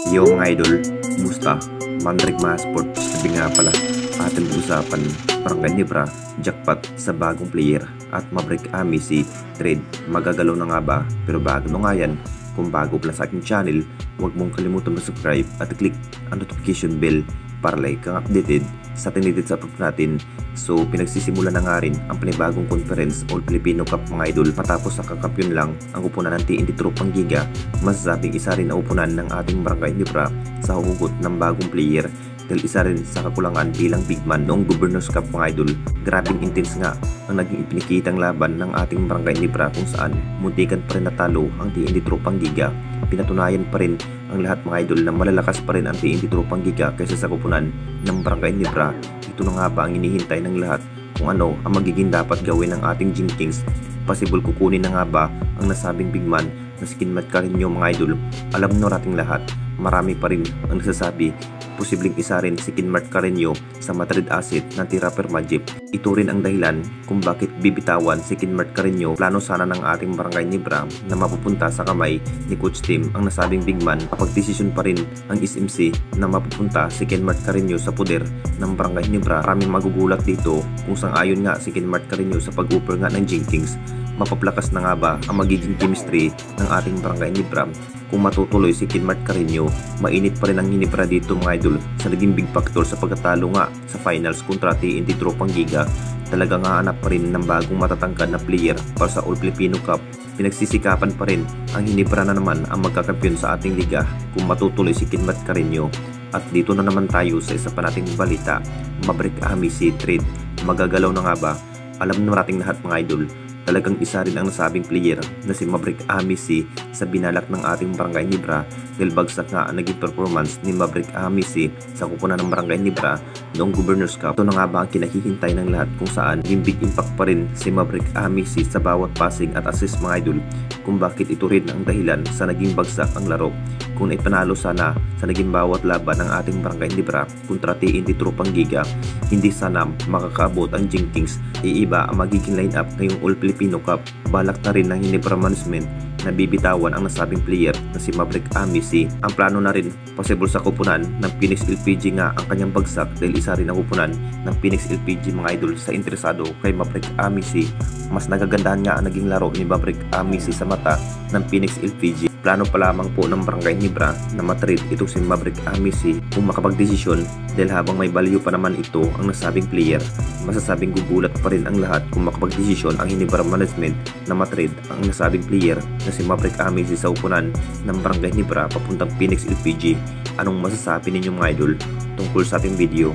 Yo mga idol, kumusta? Mandrik mga sport, sabi nga pala, ating usapan, Barangay Nebra, jackpot sa bagong player at Maverick Amici trade. Magagalaw na nga ba? Pero bago na nga yan, kung bago pala sa aking channel, huwag mong kalimutan mag-subscribe at click ang notification bell para like kang updated sa tinitid sa upload natin. So pinagsisimula na nga rin ang panibagong conference All Filipino Cup mga idol. Matapos sa kakampiyon lang ang upunan ng TNT Tropang Giga, masasabing isa rin ang upunan ng ating Barangay Nebra sa humugot ng bagong player dahil isa rin sa kakulangan bilang big man noong Governors Cup mga idol. Grabing intense nga ang naging ipinakitang laban ng ating Barangay Nebra kung saan muntikan pa rin natalo ang TNT Tropang Giga. Pinatunayan pa rin ang lahat mga idol na malalakas pa rin ang TNT Tropang Giga kaysa sa kupunan ng Barangay Nebra. Ito na nga ba ang inihintay ng lahat kung ano ang magiging dapat gawin ng ating Jinkies? Possible kukunin na nga ba ang nasabing big man na si Kinmat Carreño mga idol? Alam na nating lahat, marami pa rin ang nagsasabi posibleng isa rin si Kinmat Carreño sa Madrid asset ng T-Rapper Magic. Ito rin ang dahilan kung bakit bibitawan si Kinmat Carreño. Plano sana ng ating Barangay Nebra na mapupunta sa kamay ni Coach Tim ang nasabing big man. Kapag desisyon pa rin ang SMC na mapupunta si Kinmat Carreño sa poder ng Barangay Nebra, maraming magugulat dito kung sang-ayon nga si Kinmat Carreño sa pag-offer nga ng Jinkies. Mapaplakas na nga ba ang magiging chemistry ng ating Barangay Nebra? Kung matutuloy si Kinmat Carreño, mainit pa rin ang hinipra dito mga idol sa naging big factor sa pagkatalo nga sa finals kontra TNT Tropang Giga. Talaga nga hanap pa rin ng bagong matatangkad na player para sa All Filipino Cup. Pinagsisikapan pa rin ang hinipra na naman ang magkakampiyon sa ating liga kung matutuloy si Kinmat Carreño. At dito na naman tayo sa isa pa nating balita, Maverick Amici trade. Magagalaw na nga ba? Alam na nating lahat mga idol, talagang isa rin ang nasabing player na si Maverick Amici sa binalak ng ating Barangay Nebra dahil bagsak nga ang naging performance ni Maverick Amici sa kupunan ng Barangay Nebra noong Governors Cup. Ito na nga ba ang kinahihintay ng lahat kung saan yung big impact pa rin si Maverick Amici sa bawat passing at assist mga idol, kung bakit ito rin ang dahilan sa naging bagsak ang laro. Kung ipanalo sana sa naging bawat laban ng ating Barangay Nebra kontra TNT Tropang Giga, hindi sana makakaabot ang Jinkies. Iiba ang magiging lineup ngayong All Filipino Cup. Balak na rin ng Nebra management na bibitawan ang nasabing player na si Maverick Amici. Ang plano na rin possible sa kupunan ng Phoenix LPG nga ang kanyang bagsak dahil isa rin ang kupunan ng Phoenix LPG mga idol sa interesado kay Maverick Amici. Mas nagagandahan nga ang naging laro ni Maverick Amici sa mata ng Phoenix LPG. Plano pa lamang po ng Barangay Nebra na matrade ito si Maverick Amici kung makapagdesisyon dahil habang may value pa naman ito ang nasabing player, masasabing gugulat pa rin ang lahat kung makapagdesisyon ang Nebra management na matrade ang nasabing player na si Maverick Amici sa upunan ng Barangay Nebra papuntang Phoenix LPG. Anong masasabi ninyo mga idol tungkol sa ating video?